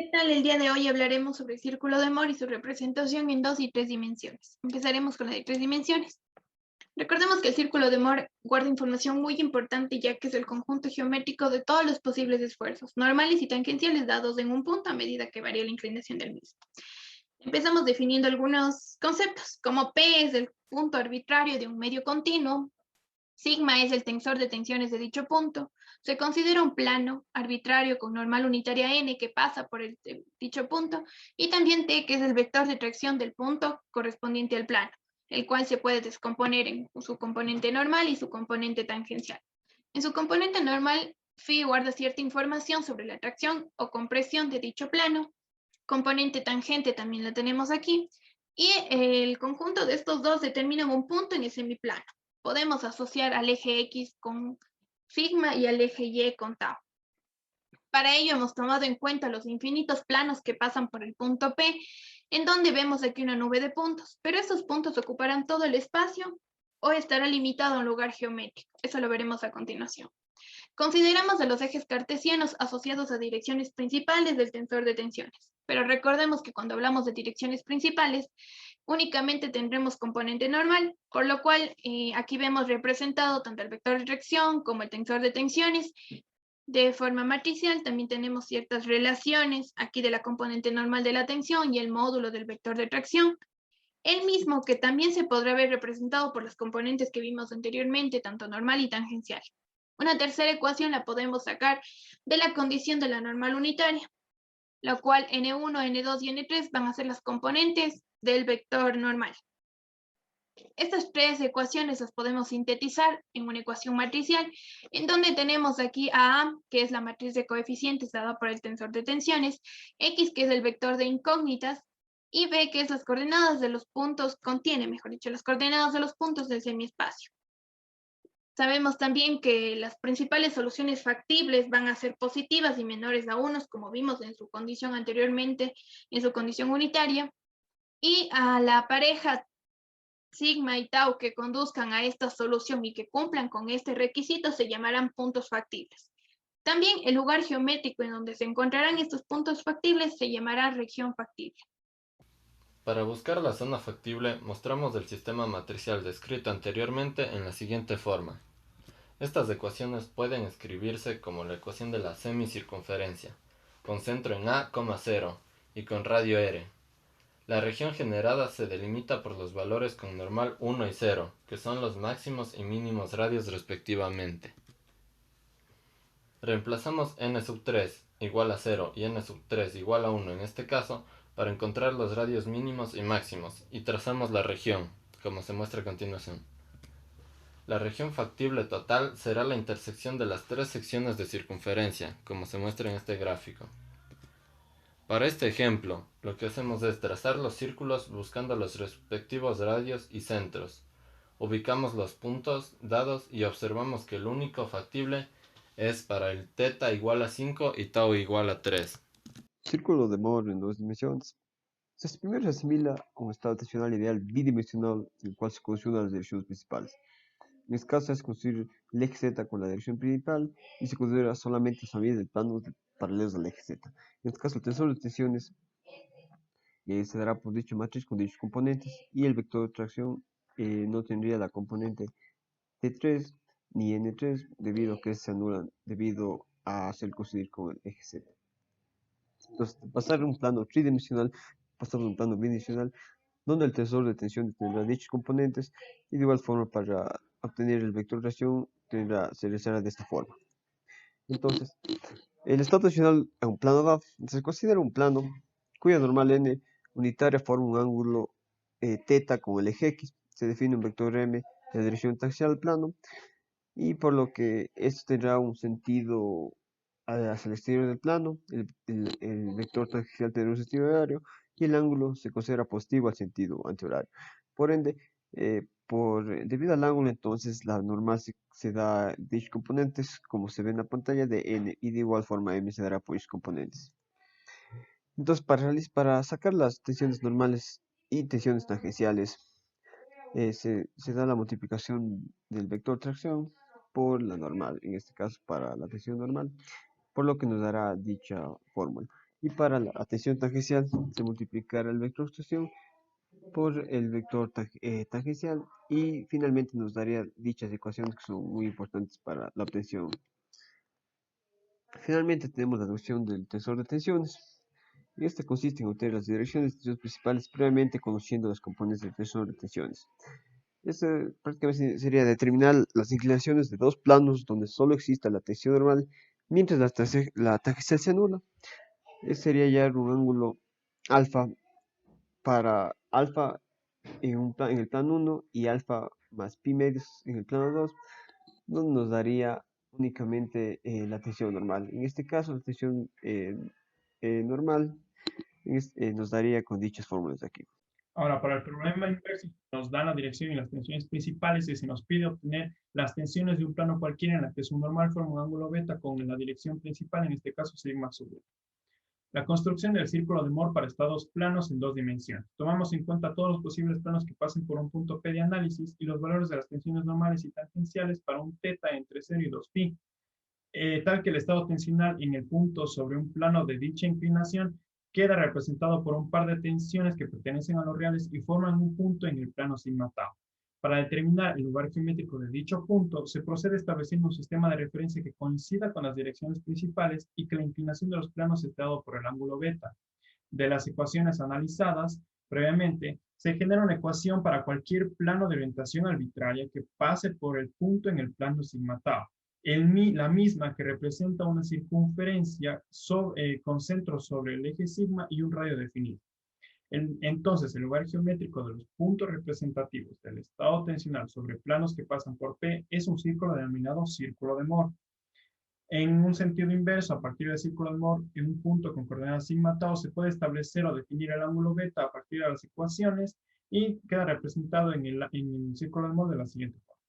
¿Qué tal? El día de hoy hablaremos sobre el círculo de Moore y su representación en dos y tres dimensiones. Empezaremos con la de tres dimensiones. Recordemos que el círculo de Moore guarda información muy importante ya que es el conjunto geométrico de todos los posibles esfuerzos, normales y tangenciales dados en un punto a medida que varía la inclinación del mismo. Empezamos definiendo algunos conceptos, como P es el punto arbitrario de un medio continuo, sigma es el tensor de tensiones de dicho punto. Se considera un plano arbitrario con normal unitaria n que pasa por dicho punto y también t que es el vector de tracción del punto correspondiente al plano, el cual se puede descomponer en su componente normal y su componente tangencial. En su componente normal, phi guarda cierta información sobre la tracción o compresión de dicho plano. Componente tangente también la tenemos aquí. Y el conjunto de estos dos determinan un punto en el semiplano. Podemos asociar al eje X con sigma y al eje Y con tau. Para ello hemos tomado en cuenta los infinitos planos que pasan por el punto P, en donde vemos aquí una nube de puntos, pero esos puntos ocuparán todo el espacio o estará limitado a un lugar geométrico. Eso lo veremos a continuación. Consideramos a los ejes cartesianos asociados a direcciones principales del tensor de tensiones, pero recordemos que cuando hablamos de direcciones principales, únicamente tendremos componente normal, por lo cual aquí vemos representado tanto el vector de tracción como el tensor de tensiones. De forma matricial también tenemos ciertas relaciones aquí de la componente normal de la tensión y el módulo del vector de tracción, el mismo que también se podrá ver representado por las componentes que vimos anteriormente, tanto normal y tangencial. Una tercera ecuación la podemos sacar de la condición de la normal unitaria, la cual n1, n2 y n3 van a ser las componentes del vector normal. Estas tres ecuaciones las podemos sintetizar en una ecuación matricial, en donde tenemos aquí a A, que es la matriz de coeficientes dada por el tensor de tensiones, X, que es el vector de incógnitas, y B, que es las coordenadas de los puntos, contiene, mejor dicho, las coordenadas de los puntos del semiespacio. Sabemos también que las principales soluciones factibles van a ser positivas y menores a unos, como vimos en su condición anteriormente, en su condición unitaria, y a la pareja sigma y tau que conduzcan a esta solución y que cumplan con este requisito se llamarán puntos factibles. También el lugar geométrico en donde se encontrarán estos puntos factibles se llamará región factible. Para buscar la zona factible, mostramos el sistema matricial descrito anteriormente en la siguiente forma. Estas ecuaciones pueden escribirse como la ecuación de la semicircunferencia, con centro en A, 0 y con radio r. La región generada se delimita por los valores con normal 1 y 0, que son los máximos y mínimos radios respectivamente. Reemplazamos n3 igual a 0 y n3 igual a 1 en este caso para encontrar los radios mínimos y máximos y trazamos la región, como se muestra a continuación. La región factible total será la intersección de las tres secciones de circunferencia, como se muestra en este gráfico. Para este ejemplo, lo que hacemos es trazar los círculos buscando los respectivos radios y centros. Ubicamos los puntos dados y observamos que el único factible es para el θ igual a 5 y tau igual a 3. Círculo de Moore en dos dimensiones. Primero se asimila a un estado tensional ideal bidimensional en el cual se conjugan las direcciones principales. En este caso es construir el eje Z con la dirección principal y se considera solamente las familias de planos paralelos al eje Z. En este caso el tensor de tensiones se dará por dicha matriz con dichos componentes y el vector de tracción no tendría la componente T3 ni N3 debido a que se anulan debido a ser coincidir con el eje Z. Entonces, pasar de un plano tridimensional, pasar de un plano bidimensional, donde el tensor de tensión tendrá dichos componentes y de igual forma para obtener el vector de reacción se realizará de esta forma. Entonces, el estado tensional en un plano DAF se considera un plano cuya normal n unitaria forma un ángulo θ con el eje X. Se define un vector m de la dirección tangencial al plano y por lo que esto tendrá un sentido hacia el exterior del plano, el vector tangencial tendrá un sentido horario y el ángulo se considera positivo al sentido antihorario. Por ende, debido al ángulo, entonces la normal se da dichos componentes como se ve en la pantalla de n y de igual forma m se dará por dichos componentes. Entonces, para sacar las tensiones normales y tensiones tangenciales, se da la multiplicación del vector tracción por la normal, en este caso para la tensión normal, por lo que nos dará dicha fórmula. Y para la tensión tangencial se multiplicará el vector extrusión por el vector tangencial y finalmente nos daría dichas ecuaciones que son muy importantes para la obtención. Finalmente tenemos la deducción del tensor de tensiones. Esta consiste en obtener las direcciones de tensiones principales previamente conociendo los componentes del tensor de tensiones. Esto prácticamente sería determinar las inclinaciones de dos planos donde solo exista la tensión normal mientras la tangencial se anula. Este sería hallar un ángulo alfa para alfa en el plano 1 y alfa más pi medios en el plano 2, donde nos daría únicamente la tensión normal. En este caso, la tensión normal nos daría con dichas fórmulas de aquí. Ahora, para el problema inverso, nos dan la dirección y las tensiones principales y se nos pide obtener las tensiones de un plano cualquiera en la que su normal forma un ángulo beta con la dirección principal, en este caso sigma sub beta. La construcción del círculo de Moore para estados planos en dos dimensiones. Tomamos en cuenta todos los posibles planos que pasen por un punto P de análisis y los valores de las tensiones normales y tangenciales para un θ entre 0 y 2π, tal que el estado tensional en el punto sobre un plano de dicha inclinación queda representado por un par de tensiones que pertenecen a los reales y forman un punto en el plano sigma tau. Para determinar el lugar geométrico de dicho punto, se procede estableciendo un sistema de referencia que coincida con las direcciones principales y que la inclinación de los planos esté dado por el ángulo beta. De las ecuaciones analizadas previamente, se genera una ecuación para cualquier plano de orientación arbitraria que pase por el punto en el plano sigma tau. La misma que representa una circunferencia con centro sobre el eje sigma y un radio definido. Entonces, el lugar geométrico de los puntos representativos del estado tensional sobre planos que pasan por P es un círculo denominado círculo de Moore. En un sentido inverso, a partir del círculo de Moore, en un punto con coordenadas sigma tau, se puede establecer o definir el ángulo beta a partir de las ecuaciones y queda representado en el círculo de Moore de la siguiente forma.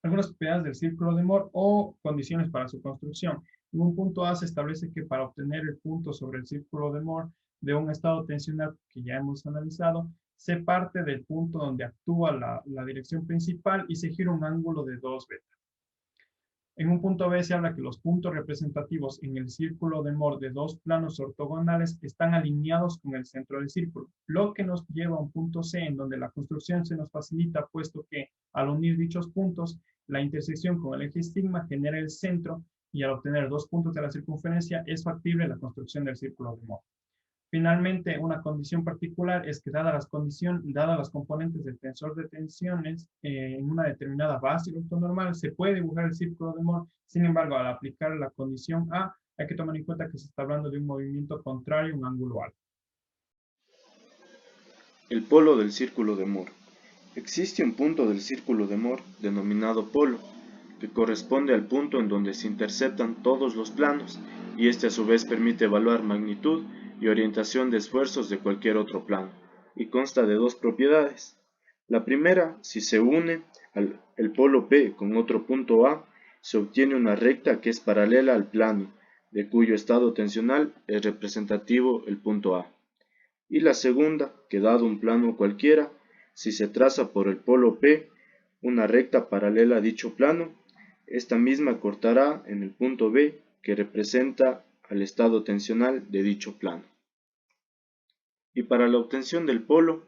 Algunas propiedades del círculo de Moore o condiciones para su construcción. En un punto A se establece que para obtener el punto sobre el círculo de Moore de un estado tensional que ya hemos analizado, se parte del punto donde actúa la dirección principal y se gira un ángulo de 2 beta. En un punto B se habla que los puntos representativos en el círculo de Moore de dos planos ortogonales están alineados con el centro del círculo, lo que nos lleva a un punto C en donde la construcción se nos facilita puesto que al unir dichos puntos, la intersección con el eje sigma genera el centro y al obtener dos puntos de la circunferencia es factible la construcción del círculo de Moore. Finalmente, una condición particular es que dadas las componentes del tensor de tensiones en una determinada base ortonormal, se puede dibujar el círculo de Moore. Sin embargo, al aplicar la condición A, hay que tomar en cuenta que se está hablando de un movimiento contrario a un ángulo alfa. El polo del círculo de Moore. Existe un punto del círculo de Moore denominado polo, que corresponde al punto en donde se interceptan todos los planos, y este a su vez permite evaluar magnitud y orientación de esfuerzos de cualquier otro plano, y consta de dos propiedades. La primera, si se une el polo P con otro punto A, se obtiene una recta que es paralela al plano, de cuyo estado tensional es representativo el punto A. Y la segunda, que dado un plano cualquiera, si se traza por el polo P una recta paralela a dicho plano, esta misma cortará en el punto B que representa al estado tensional de dicho plano. Y para la obtención del polo,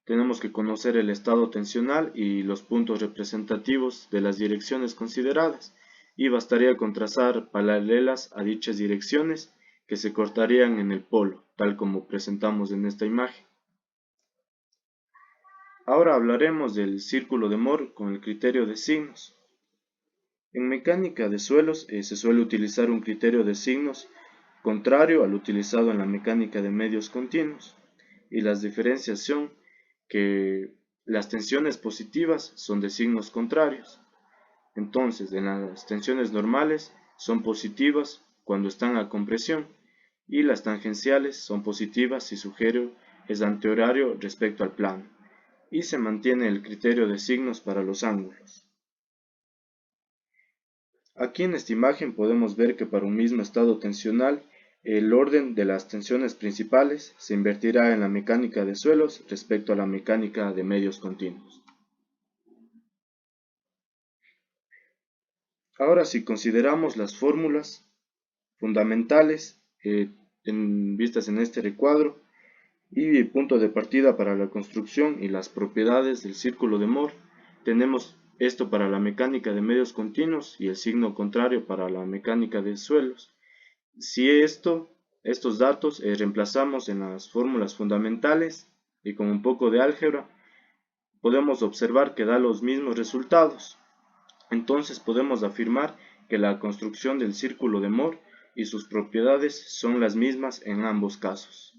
tenemos que conocer el estado tensional y los puntos representativos de las direcciones consideradas, y bastaría con trazar paralelas a dichas direcciones que se cortarían en el polo, tal como presentamos en esta imagen. Ahora hablaremos del círculo de Moore con el criterio de signos. En mecánica de suelos se suele utilizar un criterio de signos contrario al utilizado en la mecánica de medios continuos, y las diferencias son que las tensiones positivas son de signos contrarios. Entonces, en las tensiones normales son positivas cuando están a compresión, y las tangenciales son positivas si su giro es antihorario respecto al plano, y se mantiene el criterio de signos para los ángulos. Aquí en esta imagen podemos ver que para un mismo estado tensional, el orden de las tensiones principales se invertirá en la mecánica de suelos respecto a la mecánica de medios continuos. Ahora, si consideramos las fórmulas fundamentales, vistas en este recuadro, y punto de partida para la construcción y las propiedades del círculo de Moore. Tenemos esto para la mecánica de medios continuos y el signo contrario para la mecánica de suelos. Si estos datos reemplazamos en las fórmulas fundamentales y con un poco de álgebra, podemos observar que da los mismos resultados. Entonces podemos afirmar que la construcción del círculo de Moore y sus propiedades son las mismas en ambos casos.